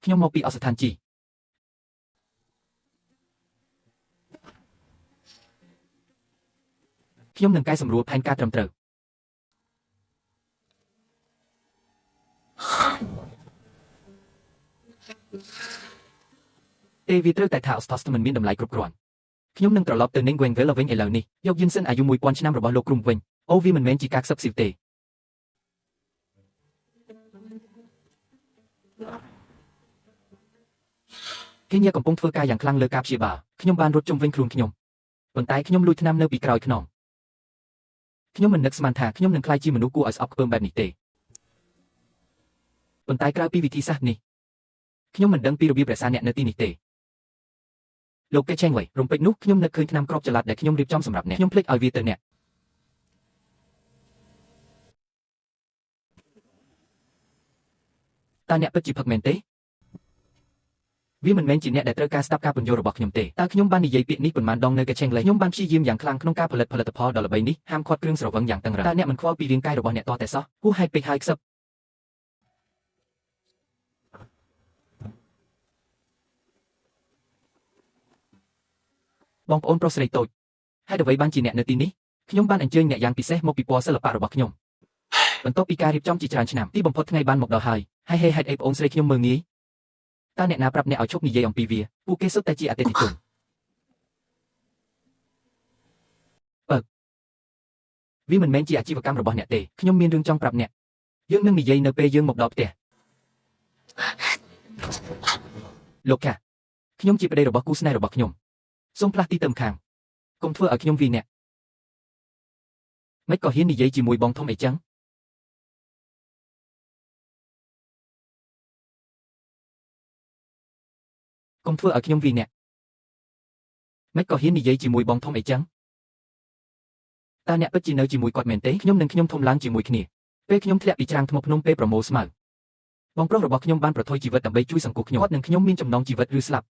ខ្ញុំមកពីអស្ថានជីខ្ញុំនឹងកែសម្រួលផែនការត្រឹមត្រូវទេវាត្រូវតែថាអូស្តាស្តមិនមានតម្លៃគ្រប់គ្រាន់ខ្ញុំនឹងត្រឡប់ទៅ Ningguangville វិញឥឡូវនេះយកយិនសិនអាយុ 1000 ឆ្នាំរបស់លោកគ្រូវិញអូវាមិនមែនជាការខ្សឹបស៊ីវទេគេញ៉ាកំពុងធ្វើការយ៉ាងខ្លាំងលើការព្យាបាលខ្ញុំបានរត់ជុំវិញខ្លួនខ្ញុំប៉ុន្តែខ្ញុំលួចថ្នាំនៅពីក្រោយខ្នងខ្ញុំមិននឹកស្មានថាខ្ញុំនឹងក្លាយជាមនុស្សគួរឲ្យស្អប់ខ្ពើមបែបនេះទេប៉ុន្តែក្រៅពីវិធីសាស្ត្រនេះខ្ញុំមិនដឹងពីរបៀបរក្សាអ្នកនៅទីនេះទេលោកកេឆេងវ៉ៃរំពេចនោះខ្ញុំនឹកឃើញថ្នាំគ្រាប់ចល័តដែលខ្ញុំរៀបចំសម្រាប់អ្នកខ្ញុំភ្លេចឲ្យវាទៅអ្នកតើអ្នកពិតជាផឹកមែនទេវាមិនមែនជាអ្នកដែលត្រូវការស្ដាប់ការពន្យល់របស់ខ្ញុំទេតើខ្ញុំបាននិយាយពាក្យនេះប៉ុន្មានដងនៅកេឆេងលេខ្ញុំបានព្យាយាមយ៉ាងខ្លាំងក្នុងការផលិតផលដ៏ល្បីនេះហាមឃាត់គ្រឿងស្រវឹងយ៉ាងតឹងរ៉ឹងតើអ្នកមិនខ្វល់ពីរាងកាយរបស់អ្នកតតែសោះហួសហេតុពេកហើយខ្សឹបបងប្អូនប្រុសស្រីតូចហេតុអ្វីបានជាអ្នកនៅទីនេះខ្ញុំបានអញ្ជើញអ្នកយ៉ាងពិសេសមកពីពណ៌សិល្បៈរបស់ខ្ញុំបន្ទាប់ពីការរៀបចំជាច្រើនឆ្នាំទីបំផុតថ្ងៃបានមកដល់ហើយហេតុអីប្អូនស្រីខ្ញុំមើលងាយតើអ្នកណាប្រាប់អ្នកឲ្យឈប់និយាយអំពីវាពួកគេសុទ្ធតែជាអតិថិជនវាមិនមែនជាអាជីវកម្មរបស់អ្នកទេខ្ញុំមានរឿងចង់ប្រាប់អ្នកយើងនឹងនិយាយនៅពេលយើងមកដល់ផ្ទះលោកកាខ្ញុំជាប្តីរបស់គូស្នេហ៍របស់ខ្ញុំសូមផ្លាស់ទីទៅម្ខាងកុំធ្វើឲ្យខ្ញុំវាអ្នកមិនក៏ហ៊ាននិយាយជាមួយបងធំអីចឹងកុំធ្វើឲ្យខ្ញុំវាអ្នកមិនក៏ហ៊ាននិយាយជាមួយបងធំអីចឹងតើអ្នកពិតជានៅជាមួយគាត់មែនទេខ្ញុំនិងខ្ញុំធំឡើងជាមួយគ្នាពេលខ្ញុំធ្លាក់ពីច្រាំងថ្មភ្នំពេលប្រមូលស្មៅបងប្រុសរបស់ខ្ញុំបានប្រថុយជីវិតដើម្បីជួយសង្គមខ្ញុំគាត់និងខ្ញុំមានចំណងជីវិតឬស្លាប់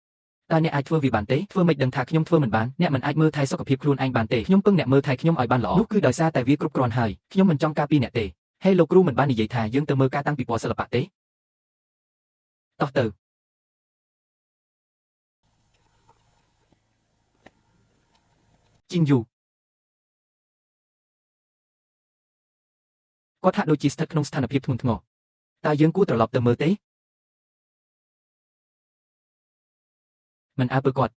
តើអ្នកអាចធ្វើវាបានទេធ្វើមិនដឹងថាខ្ញុំធ្វើមិនបានអ្នកមិនអាចមើលថែសុខភាពខ្លួនឯងបានទេខ្ញុំពឹងអ្នកមើលថែខ្ញុំឲ្យបានល្អនោះគឺដោយសារតែវាគ្រប់គ្រាន់ហើយខ្ញុំមិនចង់ការពីអ្នកទេហេលោកគ្រូមិនបាននិយាយថាយើងទៅមើលការតាំងពីពណ៌សិល្បៈទេតោះទៅជីងយូគាត់ហាក់ដូចជាស្ថិតក្នុងស្ថានភាពធ្ងន់ធ្ងរតើយើងគួរត្រឡប់ទៅមើលទេមិនអើពើគាត់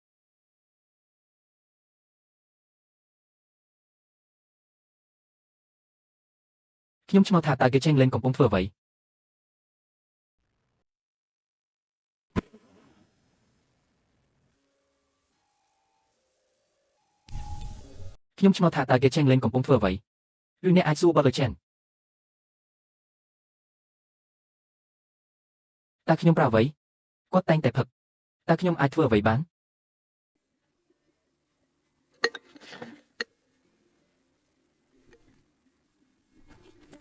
ខ្ញុំឆ្ងល់ថាតើគេចេញលេងកំពុងធ្វើអ្វីខ្ញុំឆ្ងល់ថាតើគេចេញលេងកំពុងធ្វើអ្វីឬអ្នកអាចសួរបើលើចេនតើខ្ញុំប្រើអ្វីគាត់តែងតែផឹកតើខ្ញុំអាចធ្វើអ្វីបាន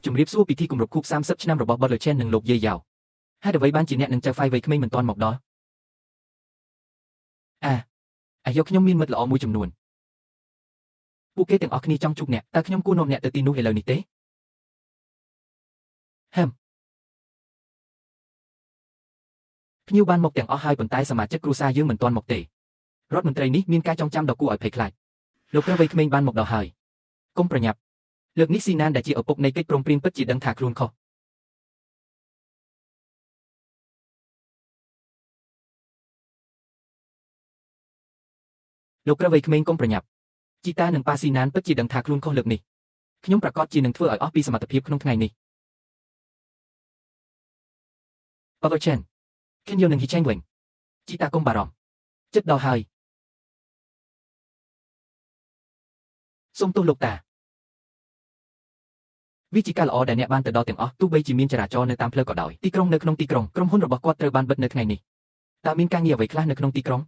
ជំរាបសួរពិធីគម្រប់ខួប30ឆ្នាំរបស់ Butler Chen និងលោកយាយយ៉ាវហេតុអ្វីបានជាអ្នកនឹងចៅហ្វាយវ័យក្មេងមិនទាន់មកដល់អាយកខ្ញុំមានមិត្តល្អមួយចំនួនពួកគេទាំងអស់គ្នាចង់ជួបអ្នកតើខ្ញុំគួរនាំអ្នកទៅទីនោះឥឡូវនេះទេភ្ញៀវបានមកទាំងអស់ហើយប៉ុន្តែសមាជិកគ្រួសារយើងមិនទាន់មកទេរដ្ឋមន្ត្រីនេះមានការចងចាំដ៏គួរឲ្យភ័យខ្លាចលោកព្រះវ័យក្មេងបានមកដល់ហើយកុំប្រញាប់លើកនេះស៊ីណានដែលជាឪពុកនៃកិច្ចព្រមព្រៀងពិតជាដឹងថាខ្លួនខុសលោកព្រះវ័យក្មេងកុំប្រញាប់ជីតានិងប៉ាស៊ីណានពិតជាដឹងថាខ្លួនខុសលើកនេះខ្ញុំប្រកាសជានឹងធ្វើឲ្យអស់ពីសមត្ថភាពក្នុងថ្ងៃនេះប៉ាវ៉ាចេនខ្ញុំយកនឹងហ៊ីឆេងវិញជីតាកុំបារម្ភចិត្តដល់ហើយសូមទោសលោកតាវាជាការល្អដែលអ្នកបានទៅដល់ទាំងអស់ទោះបីជាមានចរាចរណ៍នៅតាមផ្លូវក៏ដោយទីក្រុងនៅក្នុងទីក្រុងក្រុមហ៊ុនរបស់គាត់ត្រូវបានបិទនៅថ្ងៃនេះតើមានការងារអ្វីខ្លះនៅក្នុងទីក្រុង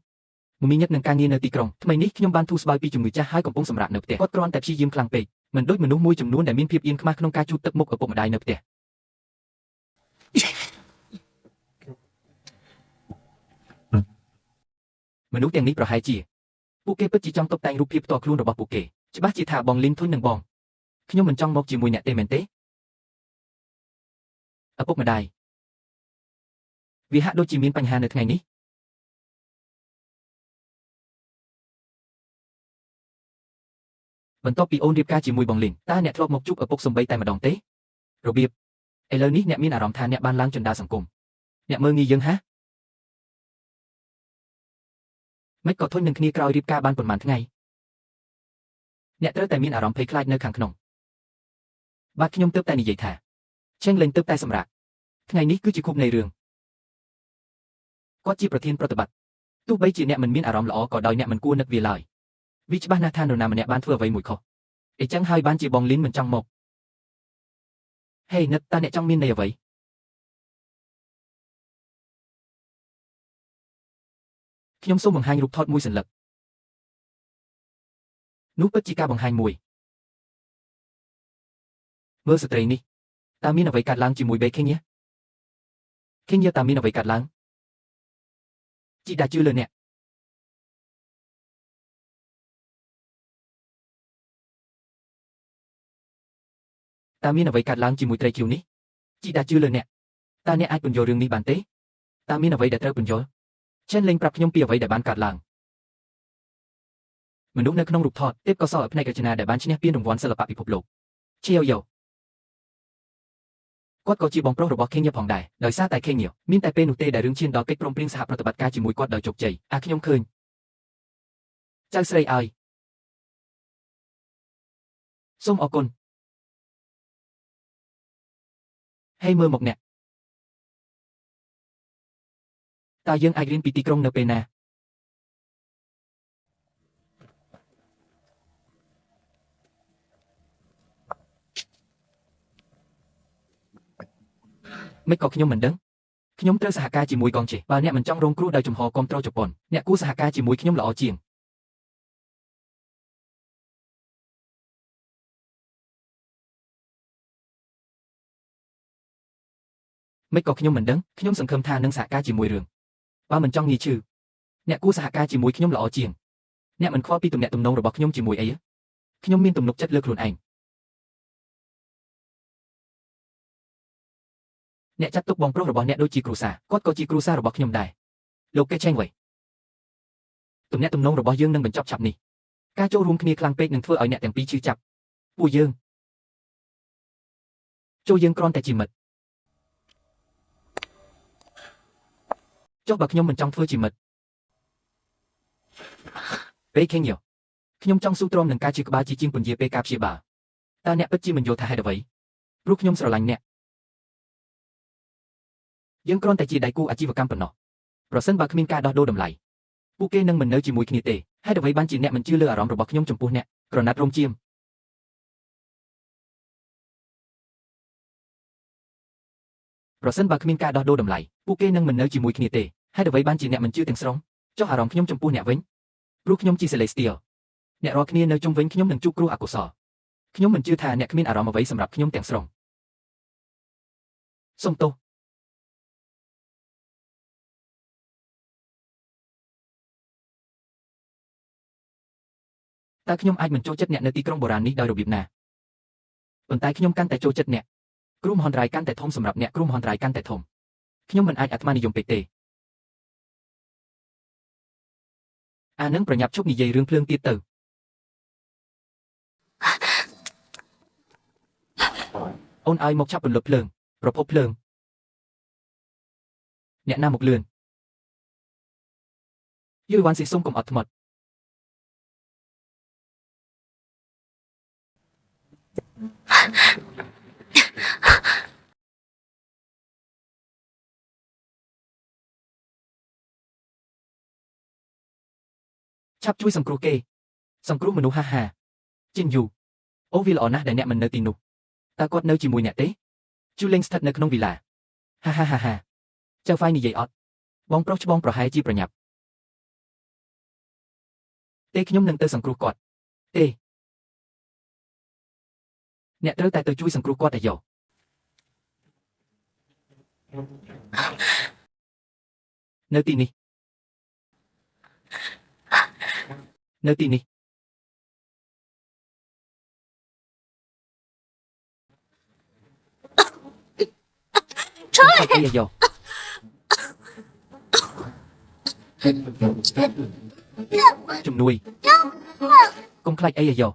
មមាញឹកនឹងការងារនៅទីក្រុងថ្មីនេះខ្ញុំបានទូស្បាយពីជំងឺចាស់ហើយកំពុងសម្រាកនៅផ្ទះគាត់គ្រាន់តែព្យាយាមខ្លាំងពេកមិនដូចមនុស្សមួយចំនួនដែលមានភាពអៀនខ្មាសក្នុងការជូតទឹកមុខឪពុកម្ដាយនៅផ្ទះមនុស្សទាំងនេះប្រហែលជាពួកគេពិតជាចង់តុបតែងរូបភាពផ្ទាល់ខ្លួនរបស់ពួកគេច្បាស់ជាថាបងលីនធុញនឹងបងខ្ញុំមិនចង់មកជាមួយអ្នកទេមែនទេឪពុកម្ដាយ វាហាក់ដូចជាមានបញ្ហានៅថ្ងៃនេះបន្ទាប់ពីអូនរៀបការជាមួយបងលីនតើអ្នកធ្លាប់មកជួបឪពុកសំបីតែម្ដងទេរបៀបឥឡូវនេះអ្នកមានអារម្មណ៍ថាអ្នកបានឡើងជណ្ដើរសង្គមអ្នកមើលងាយយើងហ៎មិនក៏ធុញនឹងគ្នាក្រោយរៀបការបានប៉ុន្មានថ្ងៃអ្នកត្រូវតែមានអារម្មណ៍ភ័យខ្លាចនៅខាងក្នុងបាទខ្ញុំទើបតែនិយាយថាឆេងលេងទើបតែសម្រាប់ថ្ងៃនេះគឺជាខួបនៃរឿងគាត់ជាប្រធានប្រតិបត្តិទោះបីជាអ្នកមិនមានអារម្មណ៍ល្អក៏ដោយអ្នកមិនគួរនឹកវាឡើយវាច្បាស់ណាស់ថានរណាម្នាក់បានធ្វើអ្វីមួយខុសអីចឹងហើយបានជាបងលីនមិនចង់មកហេនឹកតើអ្នកចង់មានន័យអ្វីខ្ញុំសូមបង្ហាញរូបថតមួយសន្លឹកនោះពិតជាការបង្ហាញមួយមើលស្ត្រីនេះតើមានអ្វីកើតឡើងជាមួយបេខេងខេងតើមានអ្វីកើតឡើងជីដាជឿលើអ្នកតើមានអ្វីកើតឡើងជាមួយត្រីឃ្យូនេះជីដាជឿលើអ្នកតើអ្នកអាចពន្យល់រឿងនេះបានទេតើមានអ្វីដែលត្រូវពន្យល់ឆេនលេងប្រាប់ខ្ញុំពីអ្វីដែលបានកើតឡើងមនុស្សនៅក្នុងរូបថតទេពកោសល្យផ្នែករចនាដែលបានឈ្នះពានរង្វាន់សិល្បៈពិភពលោកឈៀវយ៉ូគាត់ក៏ជាបងប្រុសរបស់ខេងញ៉ាផងដែរដោយសារតែខេងញ៉ាមានតែពេលនោះទេដែលរឿងឈានដល់កិច្ចព្រមព្រៀងសហប្រតិបត្តិការជាមួយគាត់ដោយជោគជ័យខ្ញុំឃើញចៅស្រីអើយសូមអរគុណហេមើលមកអ្នកតើយើងអាចរៀនពីទីក្រុងនៅពេលណាមិនក៏ខ្ញុំមិនដឹងខ្ញុំត្រូវសហការជាមួយកងជិះបើអ្នកមិនចង់រងគ្រោះដោយជំហរគ្រប់គ្រងជប៉ុនអ្នកគួរសហការជាមួយខ្ញុំល្អជាងមិនក៏ខ្ញុំមិនដឹងខ្ញុំសង្ឃឹមថានឹងសហការជាមួយរឿងបើមិនចង់ងាយឈឺអ្នកគួរសហការជាមួយខ្ញុំល្អជាងអ្នកមិនខ្វល់ពីទំនាក់ទំនងរបស់ខ្ញុំជាមួយអីខ្ញុំមានទំនុកចិត្តលើខ្លួនឯងអ្នកចាត់ទុកបងប្រុសរបស់អ្នកដូចជាគ្រួសារគាត់ក៏ជាគ្រួសាររបស់ខ្ញុំដែរលោកកេឆេងវ៉ៃទំនាក់ទំនងរបស់យើងនឹងបញ្ចប់ឆាប់នេះការចូលរួមគ្នាខ្លាំងពេកនឹងធ្វើឲ្យអ្នកទាំងពីរឈឺចាប់ពួកយើងចូលយើងគ្រាន់តែជាមិត្តចុះបើខ្ញុំមិនចង់ធ្វើជាមិត្តពេលខេងយ៉ូខ្ញុំចង់ស៊ូទ្រាំនឹងការជាក្បាលជាងពន្យាពេលការព្យាបាលតើអ្នកពិតជាមិនយល់ថាហេតុអ្វីព្រោះខ្ញុំស្រឡាញ់អ្នកយើងគ្រាន់តែជាដៃគូអាជីវកម្មប៉ុណ្ណោះប្រសិនបើគ្មានការដោះដូរតម្លៃពួកគេនឹងមិននៅជាមួយគ្នាទេហេតុអ្វីបានជាអ្នកមិនជឿលើអារម្មណ៍របស់ខ្ញុំចំពោះអ្នកក្រណាត់រោមជាមប្រសិនបើគ្មានការដោះដូរតម្លៃពួកគេនឹងមិននៅជាមួយគ្នាទេហេតុអ្វីបានជាអ្នកមិនជឿទាំងស្រុងចុះអារម្មណ៍ខ្ញុំចំពោះអ្នកវិញព្រោះខ្ញុំជា Celestial អ្នករាល់គ្នានៅជុំវិញខ្ញុំនឹងជួបគ្រោះអកុសលខ្ញុំមិនជឿថាអ្នកគ្មានអារម្មណ៍អ្វីសម្រាប់ខ្ញុំទាំងស្រុងសូមទោសតើខ្ញុំអាចមិនចូលចិត្តអ្នកនៅទីក្រុងបុរាណនេះដោយរបៀបណាប៉ុន្តែខ្ញុំកាន់តែចូលចិត្តអ្នកគ្រោះមហន្តរាយកាន់តែធំសម្រាប់អ្នកគ្រោះមហន្តរាយកាន់តែធំខ្ញុំមិនអាចអាត្មានិយមពេកទេអានឹងប្រញាប់ជប់និយាយរឿងភ្លើងទៀតទៅអូនឲ្យមកឆាប់ពន្លត់ភ្លើងប្រភពភ្លើងអ្នកណាមកលឿនយូវ៉ាន់ស៊ីសុំកុំអត់ធ្មត់ឆាប់ជួយសង្គ្រោះគេសង្គ្រោះមនុស្សហាជីនយូអូវាល្អណាស់ដែលអ្នកមិននៅទីនោះតើគាត់នៅជាមួយអ្នកទេជូលេងស្ថិតនៅក្នុងវីឡាហាចៅហ្វាយនិយាយអត់បងប្រុសច្បងប្រហែលជាប្រញាប់ទេខ្ញុំនឹងទៅសង្គ្រោះគាត់ទេអ្នកត្រូវតែទៅជួយសង្គ្រោះគាត់ឲ្យយកនៅទីនេះនៅទីនេះឆាយយក ជំនួយកុំខ្លាចអីអាយ៉ូ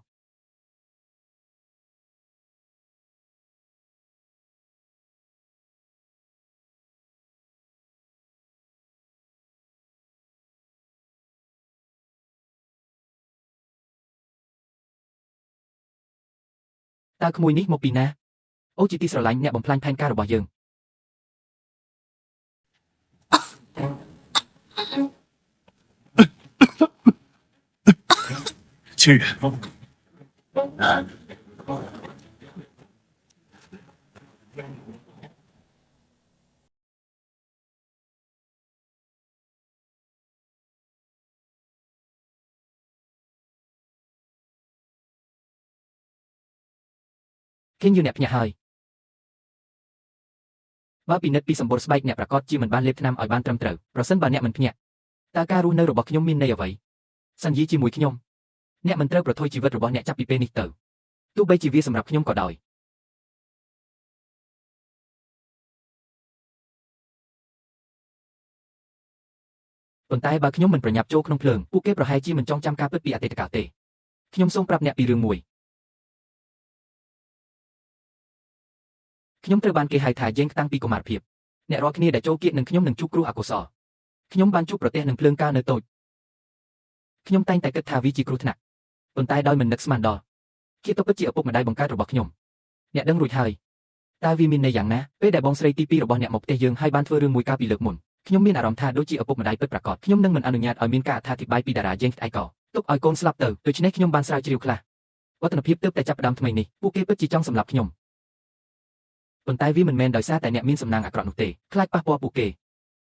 តើក្មួយនេះមកពីណាអូជាទីស្រឡាញ់អ្នកបំផ្លាញផែនការរបស់យើងឃើញយូអ្នកភ្ញាក់ហើយបើពិនិត្យពីសម្បូរស្បែកអ្នកប្រកាសជាមិនបានលេបថ្នាំឲ្យបានត្រឹមត្រូវប្រសិនបើអ្នកមិនភ្ញាក់តើការរស់នៅរបស់ខ្ញុំមានន័យអ្វីសន្យាជាមួយខ្ញុំអ្នកមិនត្រូវប្រថុយជីវិតរបស់អ្នកចាប់ពីពេលនេះទៅទោះបីជាវាសម្រាប់ខ្ញុំក៏ដោយប៉ុន្តែបើខ្ញុំមិនប្រញាប់ចូលក្នុងភ្លើងពួកគេប្រហែលជាមិនចងចាំការពិតពីអតីតកាលទេខ្ញុំសូមប្រាប់អ្នកពីរឿងមួយខ្ញុំត្រូវបានគេហៅថាយេងតាំងពីកុមារភាពអ្នករាល់គ្នាដែលចូលគៀកនឹងខ្ញុំនឹងជួបគ្រោះអកុសលខ្ញុំបានជួបប្រទះនឹងភ្លើងកាលនៅតូចខ្ញុំតែងតែគិតថាវាជាគ្រោះថ្នាក់ប៉ុន្តែដោយមិននឹកស្មានដល់គេទៅពិតជាឪពុកម្ដាយបង្កើតរបស់ខ្ញុំអ្នកដឹងរួចហើយតើវាមានន័យយ៉ាងណាពេលដែលបងស្រីទី2របស់អ្នកមកផ្ទះយើងហើយបានធ្វើរឿងមួយកាលពីលើកមុនខ្ញុំមានអារម្មណ៍ថាដូចជាឪពុកម្ដាយពិតប្រាកដខ្ញុំនឹងមិនអនុញ្ញាតឲ្យមានការអត្ថាធិប្បាយពីតារាយេងឯកោទុកឲ្យកូនស្លាប់ទៅដូច្នេះខ្ញុំបានស្រាវជ្រាវខ្លះវឌ្ឍនភាពទើបតែចាប់ផ្ដើមថ្មីនេះពួកគេពិតជាចង់សម្លាប់ខ្ញុំប៉ុន្តែវាមិនមែនដោយសារតែអ្នកមានសំណាងអាក្រក់នោះទេខ្លាចប៉ះពាល់ពួកគេ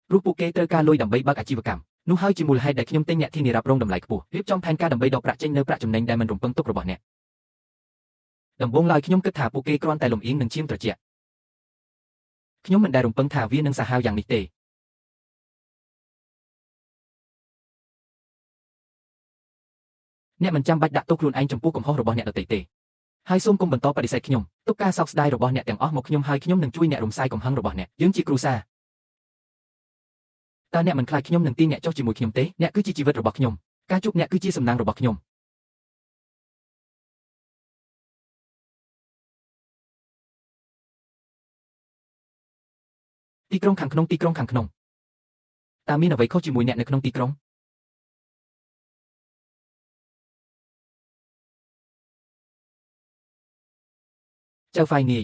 ព្រោះពួកគេត្រូវការលុយដើម្បីបើកអាជីវកម្មនោះហើយជាមូលហេតុដែលខ្ញុំទិញអ្នកធានារ៉ាប់រងតម្លៃខ្ពស់រៀបចំផែនការដើម្បីដកប្រាក់ចេញនៅប្រាក់ចំណេញដែលមិនរំពឹងទុករបស់អ្នកដំបូងឡើយខ្ញុំគិតថាពួកគេគ្រាន់តែលំអៀងនឹងឈាមត្រជាក់ខ្ញុំមិនដែលរំពឹងថាវានឹងសាហាវយ៉ាងនេះទេអ្នកមិនចាំបាច់ដាក់ទោសខ្លួនឯងចំពោះកំហុសរបស់អ្នកដទៃទេហើយសូមកុំបន្តបដិសេធខ្ញុំទុកការសោកស្ដាយរបស់អ្នកទាំងអស់មកខ្ញុំហើយខ្ញុំនឹងជួយអ្នករំសាយកំហឹងរបស់អ្នកយើងជាគ្រួសារតើអ្នកមិនខ្លាចខ្ញុំនឹងទាញអ្នកចុះជាមួយខ្ញុំទេអ្នកគឺជាជីវិតរបស់ខ្ញុំការជួបអ្នកគឺជាសំណាងរបស់ខ្ញុំទីក្រុងខាងក្នុងតើមានអ្វីខុសជាមួយអ្នកនៅក្នុងទីក្រុងចៅហ្វាយងាយ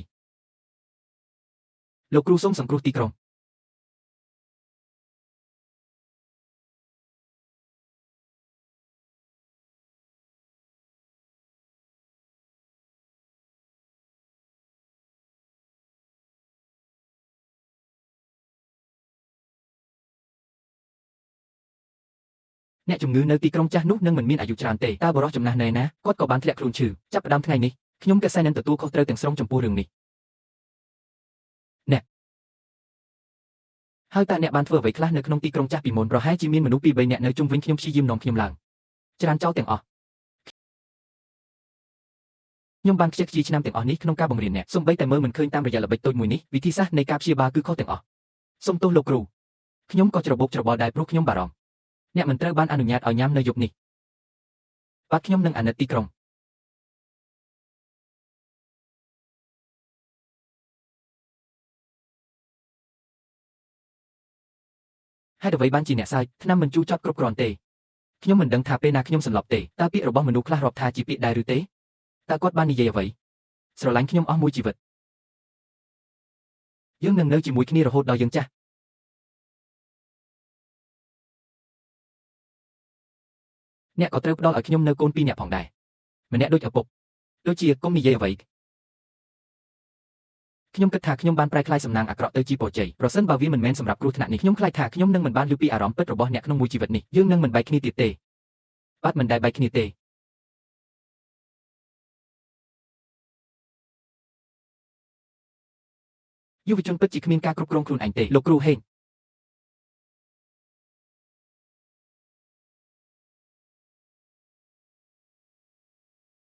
លោកគ្រូសូមសង្គ្រោះទីក្រុងអ្នកជំងឺនៅទីក្រុងចាស់នោះនឹងមិនមានអាយុច្រើនទេតើបរិសុទ្ធចំណាស់ណែណាគាត់ក៏បានធ្លាក់ខ្លួនឈឺចាប់ផ្ដើមថ្ងៃនេះខ្ញុំកសែនឹងទទួលខុសត្រូវទាំងស្រុងចំពោះរឿងនេះអ្នកហើយតើអ្នកបានធ្វើអ្វីខ្លះនៅក្នុងទីក្រុងចាស់ពីមុនប្រហែលជាមានមនុស្សពីរបីនាក់នៅជុំវិញខ្ញុំព្យាយាមនាំខ្ញុំឡើងច្រើនចោលទាំងអស់ខ្ញុំបានខ្ជិលខ្ជាយឆ្នាំទាំងអស់នេះក្នុងការបង្រៀនអ្នកសូម្បីតែមើលមិនឃើញតាមរយៈល្បិចតូចមួយនេះវិធីសាស្ត្រនៃការព្យាបាលគឺខុសទាំងអស់សូមទោសលោកគ្រូខ្ញុំក៏ច្របូកច្របល់ដែរព្រោះខ្ញុំបារម្ភអ្នកមិនត្រូវបានអនុញ្ញាតឲ្យញ៉ាំនៅយប់នេះបាទខ្ញុំនឹងអាណិតទីក្រុងហេតុអ្វីបានជាអ្នកសើចថ្នាំមិនជូរចត់គ្រប់គ្រាន់ទេខ្ញុំមិនដឹងថាពេលណាខ្ញុំសន្លប់ទេតើពាក្យរបស់មនុស្សខ្លះរាប់ថាជាពាក្យដែរឬទេតើគាត់បាននិយាយអ្វីស្រឡាញ់ខ្ញុំអស់មួយជីវិតយើងនឹងនៅជាមួយគ្នារហូតដល់យើងចាស់អ្នកក៏ត្រូវផ្ដល់ឲ្យខ្ញុំនៅកូនពីរនាក់ផងដែរម្នាក់ដូចឪពុកដូចជាកុំនិយាយអ្វីខ្ញុំគិតថាខ្ញុំបានប្រែក្លាយសំណាងអាក្រក់ទៅជាពរជ័យប្រសិនបើវាមិនមែនសម្រាប់គ្រោះថ្នាក់នេះខ្ញុំខ្លាចថាខ្ញុំនឹងមិនបានឮពីអារម្មណ៍ពិតរបស់អ្នកក្នុងមួយជីវិតនេះយើងនឹងមិនបែកគ្នាទៀតទេបាទមិនដែលបែកគ្នាទេយុវជនពិតជាគ្មានការគ្រប់គ្រងខ្លួនឯងទេលោកគ្រូហេង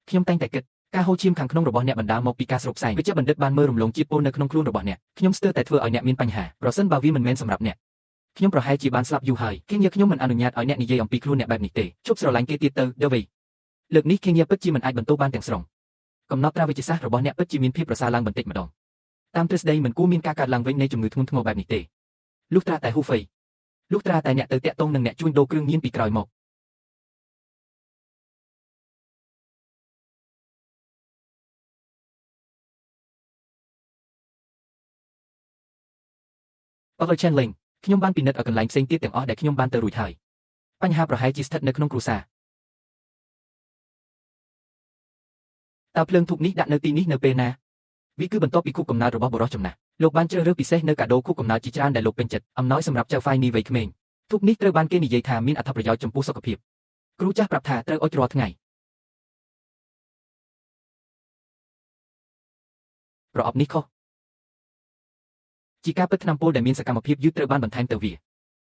ខ្ញុំតែងតែគិតការហូរឈាមខាងក្នុងរបស់អ្នកបណ្ដាលមកពីការស្រូបផ្សែងវិជ្ជាបណ្ឌិតបានមើលរំលងជាតិពុលនៅក្នុងខ្លួនរបស់អ្នកខ្ញុំស្ទើរតែធ្វើឲ្យអ្នកមានបញ្ហាប្រសិនបើវាមិនមែនសម្រាប់អ្នក ខ្ញុំប្រហែលជាបានស្លាប់យូរហើយខេងយាខ្ញុំមិនអនុញ្ញាតឲ្យអ្នកនិយាយអំពីខ្លួនអ្នកបែបនេះទេជប់ស្រឡាញ់គេទៀតទៅដឺវីលើកនេះខេងយាពិតជាមិនអាចបន្តបានទាំងស្រុងកំណត់ត្រាវិទ្យាសាស្ត្ររបស់អ្នកពិតជាមានភាពប្រសើរឡើងបន្តិចម្ដងតាមទ្រឹស្ដីមិនគួរមានការកើតឡើងវិញនៃជំងឺធ្ងន់ធ្ងរបែបនេះទេលុះត្រាតែហ៊ូហ្វេលុះត្រាតែអ្នកទៅតាក់ទងនឹងអ្នកជួញដូរគ្រឿងញៀនពីក្រោយមកអរឆានលេងខ្ញុំបានពិនិត្យឲ្យកន្លែងផ្សេងទៀតទាំងអស់ដែលខ្ញុំបានទៅរួចហើយបញ្ហាប្រហែលជាស្ថិតនៅក្នុងគ្រួសារតើភ្លើងធូបនេះដាក់នៅទីនេះនៅពេលណាវាគឺបន្ទាប់ពីខួបកំណើតរបស់បុរសចំណាស់លោកបានជ្រើសរើសពិសេសនៅកាដូខួបកំណើតជាច្រើនដែលលោកពេញចិត្តអំណោយសម្រាប់ចៅហ្វាយនីវ័យក្មេងធូបនេះត្រូវបានគេនិយាយថាមានអត្ថប្រយោជន៍ចំពោះសុខភាពគ្រូចាស់ប្រាប់ថាត្រូវអុជរាល់ថ្ងៃប្រអប់នេះខុសជាការពិតថ្នាំពុលដែលមានសកម្មភាពយឺតត្រូវបានបន្ថែមទៅវា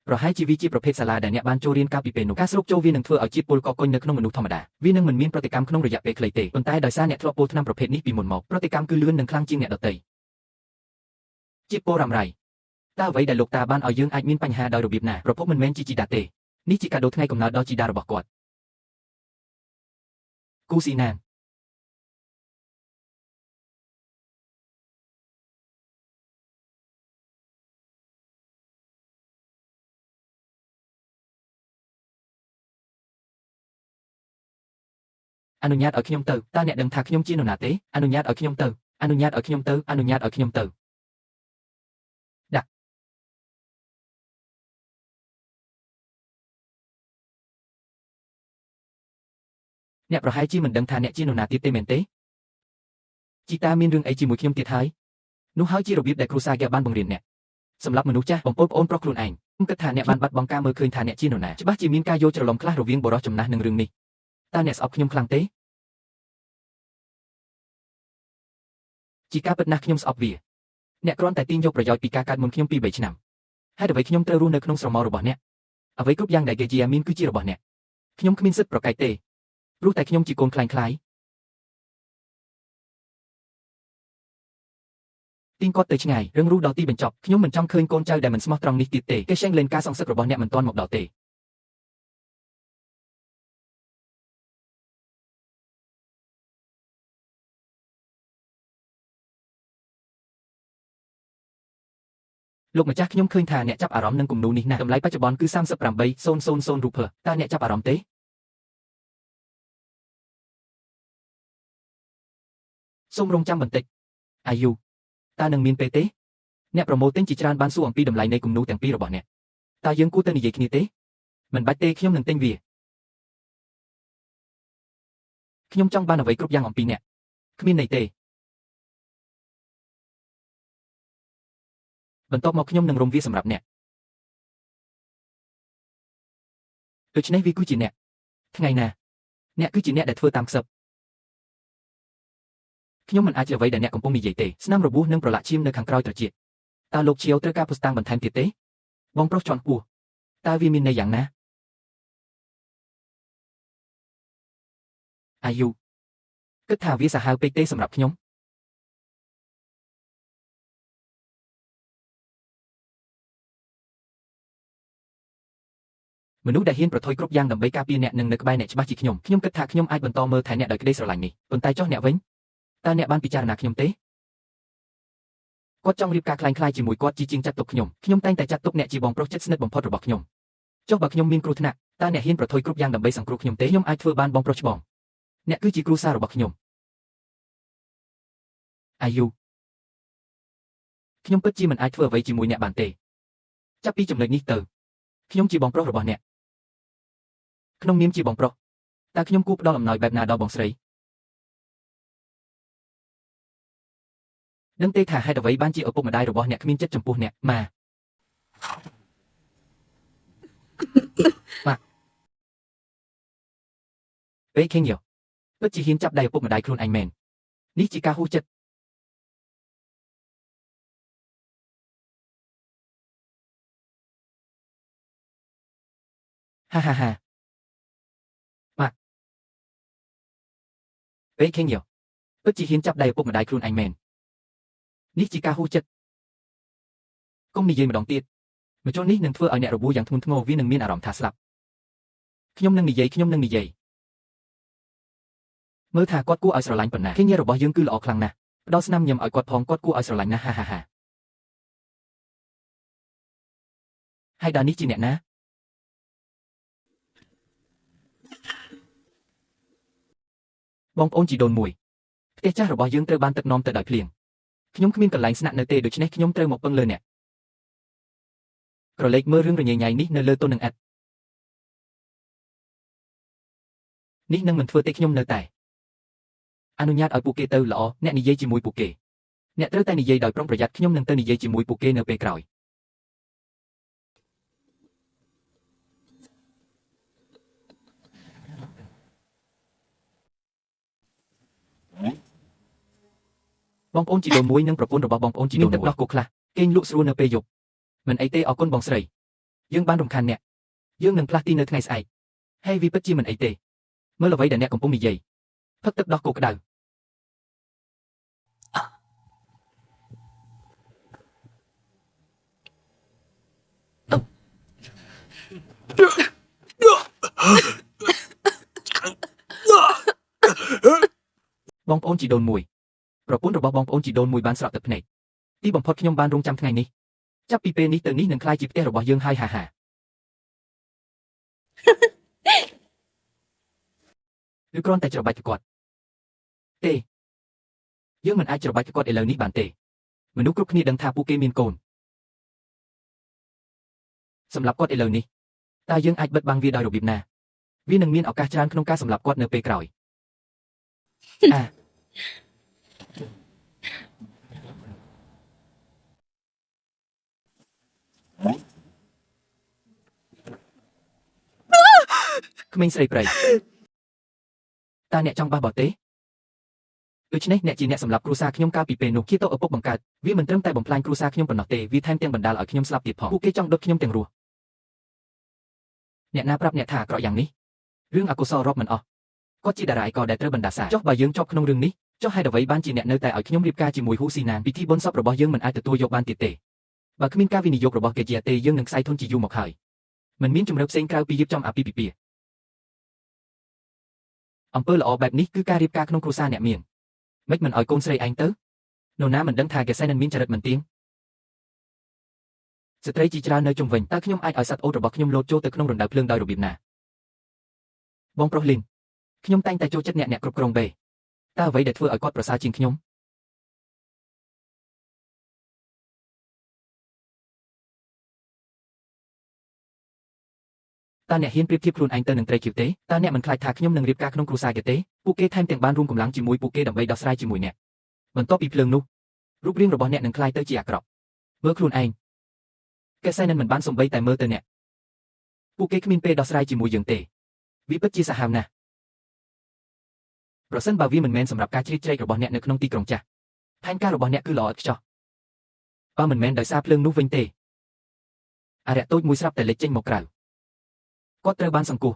ប្រហែលជាវាជាប្រភេទសាឡាដែលអ្នកបានចូលរៀនកាលពីពេលនោះការស្រូបចូលវានឹងធ្វើឲ្យជាតិពុលកកកុញនៅក្នុងមនុស្សធម្មតាវានឹងមិនមានប្រតិកម្មក្នុងរយៈពេលខ្លីទេប៉ុន្តែដោយសារអ្នកធ្លាប់ពុលថ្នាំប្រភេទនេះពីមុនមកប្រតិកម្មគឺលឿននិងខ្លាំងជាងអ្នកដទៃជាតិពុលរ៉ាំរ៉ៃតើអ្វីដែលលោកតាបានឲ្យយើងអាចមានបញ្ហាដោយរបៀបណាប្រភពមិនមែនជាជីដាទេនេះជាកាដូថ្ងៃកំណើតដល់ជីដារបស់គាត់គូស៊ីណានអនុញ្ញាតឲ្យខ្ញុំទៅតើអ្នកដឹងថាខ្ញុំជានរណាទេអនុញ្ញាតឲ្យខ្ញុំទៅអនុញ្ញាតឲ្យខ្ញុំទៅអនុញ្ញាតឲ្យខ្ញុំទៅដាក់អ្នកប្រហែលជាមិនដឹងថាអ្នកជានរណាទៀតទេមែនទេជីតាមានរឿងអីជាមួយខ្ញុំទៀតហើយនោះហើយជារបៀបដែលគ្រូសាហ្គាបានបង្រៀនអ្នកសម្រាប់មនុស្សចាស់បងប្អូនប្រុសខ្លួនឯងខ្ញុំគិតថាអ្នកបានបាត់បង់ការមើលឃើញថាអ្នកជានរណាច្បាស់ជាមានការយល់ច្រឡំខ្លះរវាងបុរសចំណាស់នឹងរឿងនេះតើអ្នកស្អប់ខ្ញុំខ្លាំងទេជាការពិតណាស់ខ្ញុំស្អប់វាអ្នកគ្រាន់តែទាញយកប្រយោជន៍ពីការកើតមុនខ្ញុំពី3ឆ្នាំហេតុអ្វីខ្ញុំត្រូវរស់នៅក្នុងស្រមោលរបស់អ្នកអ្វីគ្រប់យ៉ាងដែលគេជាមានគឺជារបស់អ្នកខ្ញុំគ្មានសិទ្ធិប្រកែកទេព្រោះតែខ្ញុំជាកូនខ្លែងខ្លាយទាញគាត់ទៅឆ្ងាយរឿងរੂដល់ទីបញ្ចប់ខ្ញុំមិនចង់ឃើញកូនចៅដែលមិនស្មោះត្រង់នេះទៀតទេគេឆេងលេនការសងសឹករបស់អ្នកមិនទាន់មកដល់ទេលោកម្ចាស់ខ្ញុំឃើញថាអ្នកចាប់អារម្មណ៍នឹងគំនូរនេះណាស់តម្លៃបច្ចុប្បន្នគឺ38,000រូបតើអ្នកចាប់អារម្មណ៍ទេសូមរងចាំបន្តិចអាយុតើនឹងមានពេលទេអ្នកប្រម៉ូទិញជាច្រើនបានសួរអំពីតម្លៃនៃគំនូរទាំងពីររបស់អ្នកតើយើងគួរទៅនិយាយគ្នាទេមិនបាច់ទេខ្ញុំនឹងទិញវាខ្ញុំចង់បានអ្វីគ្រប់យ៉ាងអំពីអ្នកគ្មានន័យទេបន្ទាប់មកខ្ញុំនឹងរំវាសម្រាប់អ្នកដូច្នេះវាគឺជាអ្នកថ្ងៃណាអ្នកគឺជាអ្នកដែលធ្វើតាមខ្សឹបខ្ញុំមិនអាចជាអ្វីដែលអ្នកកំពុងនិយាយទេស្នាមរបួសនិងប្រឡាក់ឈាមនៅខាងក្រោយត្រចៀកតើលោកឈៀវត្រូវការពុស្តាងបន្ថែមទៀតទេបងប្រុសជាន់ខ្ពស់តើវាមានន័យយ៉ាងណាអាយុគិតថាវាសាហាវពេកទេសម្រាប់ខ្ញុំមនុស្សដែលហ៊ានប្រថុយគ្រប់យ៉ាងដើម្បីការពារអ្នកនឹងនៅក្បែរអ្នកច្បាស់ជាខ្ញុំគិតថាខ្ញុំអាចបន្តមើលថែអ្នកដោយក្តីស្រឡាញ់នេះប៉ុន្តែចុះអ្នកវិញតើអ្នកបានពិចារណាខ្ញុំទេគាត់ចង់រៀបការคล้ายៗជាមួយគាត់ជាជាងចាត់ទុកខ្ញុំតែងតែចាត់ទុកអ្នកជាបងប្រុសជិតស្និទ្ធបំផុតរបស់ខ្ញុំចុះបើខ្ញុំមានគ្រោះថ្នាក់តើអ្នកហ៊ានប្រថុយគ្រប់យ៉ាងដើម្បីសង្គ្រោះខ្ញុំទេខ្ញុំអាចធ្វើបានបងប្រុសច្បងអ្នកគឺជាគ្រួសាររបស់ខ្ញុំអាយុខ្ញុំពិតជាមិនអាចធ្វើអ្វីជាមួយអ្នកបានទេចាប់ពីចំណុចនេះទៅខ្ញុំជាបងប្រុសរបស់អ្នកក្នុងនាមជាបងប្រុសតើខ្ញុំគួរផ្ដល់អំណោយបែបណាដល់បងស្រីដឹងទេថាហេតុអ្វីបានជាឪពុកម្ដាយរបស់អ្នកគ្មានចិត្តចំពោះអ្នកម៉ាពេលខេងយោពិតជាហ៊ានចាប់ដៃឪពុកម្ដាយខ្លួនឯងមែននេះជាការហួសចិត្តហាហាហាម៉ាពេលខេងយោពិតជាហ៊ានចាប់ដៃឪពុកម្ដាយខ្លួនឯងមែននេះជាការហួសចិត្តកុំនិយាយម្ដងទៀត ម្ជុលនេះនឹងធ្វើឲ្យអ្នករបួសយ៉ាងធ្ងន់ធ្ងរវានឹងមានអារម្មណ៍ថាស្លាប់ខ្ញុំនឹងនិយាយមើលថាគាត់គួរឲ្យស្រឡាញ់ប៉ុណ្ណាឃើញរបស់យើងគឺល្អខ្លាំងណាស់ផ្ដល់ស្នាមញញឹមឲ្យគាត់ផងគាត់គួរឲ្យស្រឡាញ់ណាស់ហាហើយដានេះជាអ្នកណាបងប្អូនជីដូនមួយផ្ទះចាស់របស់យើងត្រូវបានទឹកនាំទៅដោយភ្លៀងខ្ញុំគ្មានកន្លែងស្នាក់នៅទេដូច្នេះខ្ញុំត្រូវមកពឹងលើអ្នកក្រឡេកមើលរឿងរញ៉េញ៉ៃនេះនៅលើតុនឹងឥតនេះនឹងមិនធ្វើទេខ្ញុំនៅតែអនុញ្ញាតឲ្យពួកគេទៅល្អអ្នកនិយាយជាមួយពួកគេអ្នកត្រូវតែនិយាយដោយប្រុងប្រយ័ត្នខ្ញុំនឹងទៅនិយាយជាមួយពួកគេនៅពេលក្រោយបងប្អូនជីដូនមួយនិងប្រពន្ធរបស់បងប្អូនជីដូនមួយទឹកដោះគោខ្លះគេងលក់ស្រួលនៅពេលយប់មិនអីទេអរគុណបងស្រីយើងបានរំខានអ្នកយើងនឹងផ្លាស់ទីនៅថ្ងៃស្អែកហើយវាពិតជាមិនអីទេមើលអ្វីដែលអ្នកកំពុងនិយាយផឹកទឹកដោះគោក្តៅបងប្អូនជីដូនមួយប្រពន្ធរបស់បងប្អូនជីដូនមួយបានស្រក់ទឹកភ្នែកទីបំផុតខ្ញុំបានរងចាំថ្ងៃនេះចាប់ពីពេលនេះទៅនេះនឹងក្លាយជាផ្ទះរបស់យើងហើយហាឬគ្រាន់តែច្របាច់គាត់ទេយើងមិនអាចច្របាច់គាត់ឥឡូវនេះបានទេមនុស្សគ្រប់គ្នាដឹងថាពួកគេមានកូនសម្រាប់គាត់ឥឡូវនេះតើយើងអាចបិទបាំងវាដោយរបៀបណាវានឹងមានឱកាសច្រើនក្នុងការសម្លាប់គាត់នៅពេលក្រោយក្មេងស្រីព្រៃតើអ្នកចង់បះបោះទេដូច្នេះអ្នកជាអ្នកសម្លាប់គ្រួសារខ្ញុំកាលពីពេលនោះជាតោឪពុកបង្កើតវាមិនត្រឹមតែបំផ្លាញគ្រួសារខ្ញុំប៉ុណ្ណោះទេវាថែមទាំងបណ្ដាលឲ្យខ្ញុំស្លាប់ទៀតផងពួកគេចង់ដុតខ្ញុំទាំងរស់អ្នកណាប្រាប់អ្នកថាអាក្រក់យ៉ាងនេះរឿងអកុសលរាប់មិនអស់គាត់ជាតារាឯកដែលត្រូវបណ្ដាសាចុះបើយើងជាប់ក្នុងរឿងនេះចុះហេតុអ្វីបានជាអ្នកនៅតែឲ្យខ្ញុំរៀបការជាមួយហ៊ូស៊ីណានពិធីបុណ្យសពរបស់យើងមិនអាចទទួលយកបានទៀតទេបើគ្មានការវិនិយោគរបស់គេជាទេយើងនឹងខ្សែធនជាយូរមកហើយមិនមានជំរឿផ្សេងក្រៅពីរៀបចំអាពាហ៍ពិពាហ៍អំពើល្អបែបនេះគឺការរៀបការក្នុងគ្រួសារអ្នកមានមិនឲ្យកូនស្រីឯងទៅនរណាមិនដឹងថាកេសែនមានចរិតមិនទៀងស្ត្រីជាច្រើននៅជុំវិញតើខ្ញុំអាចឲ្យសត្វអូតរបស់ខ្ញុំលោតចូលទៅក្នុងរណ្ដៅភ្លើងដោយរបៀបណាបងប្រុសលីនខ្ញុំតែងតែចូលចិត្តអ្នកគ្រប់គ្រងបេតើអ្វីដែលធ្វើឲ្យគាត់ប្រសើរជាងខ្ញុំតើអ្នកហ៊ានប្រៀបធៀបខ្លួនឯងទៅនឹងត្រីខៀវទេតើអ្នកមិនខ្លាចថាខ្ញុំនឹងរៀបការក្នុងគ្រួសារគេទេពួកគេថែមទាំងបានរួមកម្លាំងជាមួយពួកគេដើម្បីដោះស្រាយជាមួយអ្នកបន្ទាប់ពីភ្លើងនោះរូបរាងរបស់អ្នកនឹងคล้ายទៅជាអាក្រក់មើលខ្លួនឯងកេសែនមិនបានសំបីតែមើលទៅអ្នកពួកគេគ្មានពេលដោះស្រាយជាមួយយើងទេវាពិតជាសាហាវណាស់ប្រសិនបើវាមិនមែនសម្រាប់ការជ្រៀតជ្រែករបស់អ្នកនៅក្នុងទីក្រុងចាស់ផែនការរបស់អ្នកគឺល្អឥតខ្ចោះបើមិនមែនដោយសារភ្លើងនោះវិញទេអារក្សតូចមួយស្រាប់តែលេចចេញមកក្រៅគាត់ត្រូវបានសង្កួស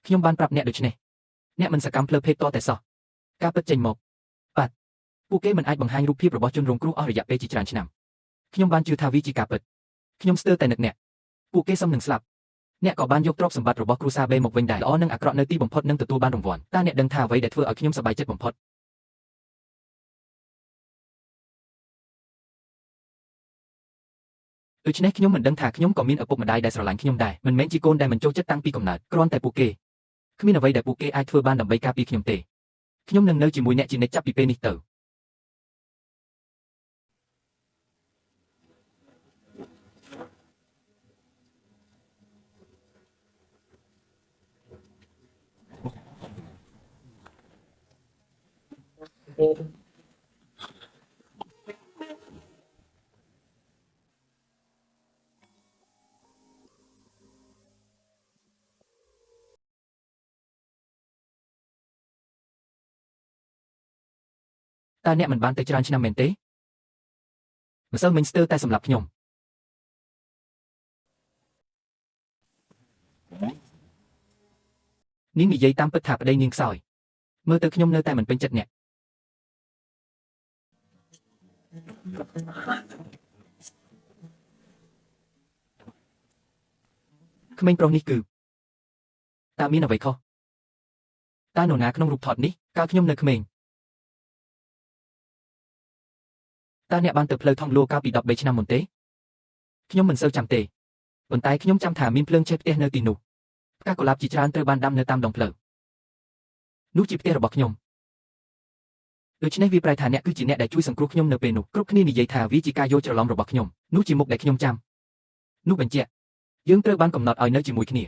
ខ្ញុំបានប្រាប់អ្នកដូច្នេះអ្នកមិនសកម្មភ្លើភេទតតែសោះការពិតចេញមកប៉ាត់ពួកគេមិនអាចបង្ហាញរូបភាពរបស់ជនរងគ្រោះអស់រយៈពេលជាច្រើនឆ្នាំខ្ញុំបានជឿថាវាជាការពិតខ្ញុំស្ទើរតែនឹកអ្នកពួកគេសមនឹងស្លាប់អ្នកក៏បានយកទ្រព្យសម្បត្តិរបស់គ្រួសារបេមកវិញដែរល្អនិងអាក្រក់នៅទីបំផុតនឹងទទួលបានរង្វាន់តើអ្នកដឹងថាអ្វីដែលធ្វើឲ្យខ្ញុំសប្បាយចិត្តបំផុតដូច្នេះខ្ញុំមិនដឹងថាខ្ញុំក៏មានឪពុកម្ដាយដែលស្រឡាញ់ខ្ញុំដែរមិនមែនជាកូនដែលមិនចូលចិត្តតាំងពីកំណើតគ្រាន់តែពួកគេគ្មានអ្វីដែលពួកគេអាចធ្វើបានដើម្បីការពារខ្ញុំទេខ្ញុំនឹងនៅជាមួយអ្នកជានិច្ចចាប់ពីពេលនេះទៅតើអ្នកមិនបានទៅច្រើនឆ្នាំមែនទេម្សិលមិញស្ទើរតែសម្លាប់ខ្ញុំនាងនិយាយតាមពិតថាប្តីនាងខ្សោយមើលទៅខ្ញុំនៅតែមិនពេញចិត្តអ្នក ក្មេងប្រុសនេះគឺតើមានអ្វីខុសតើនរណាក្នុងរូបថតនេះកាលខ្ញុំនៅក្មេងតើអ្នកបានទៅផ្លូវថងលួកាលពី13ឆ្នាំមុនទេខ្ញុំមិនសូវចាំទេប៉ុន្តែខ្ញុំចាំថាមានភ្លើងឆេះផ្ទះនៅទីនោះផ្កាកុលាបជាច្រើនត្រូវបានដាំនៅតាមដងផ្លូវនោះជាផ្ទះរបស់ខ្ញុំដូច្នេះវាប្រែថាអ្នកគឺជាអ្នកដែលជួយសង្គ្រោះខ្ញុំនៅពេលនោះគ្រប់គ្នានិយាយថាវាជាការយល់ច្រឡំរបស់ខ្ញុំនោះជាមុខដែលខ្ញុំចាំនោះបញ្ជាក់យើងត្រូវបានកំណត់ឲ្យនៅជាមួយគ្នា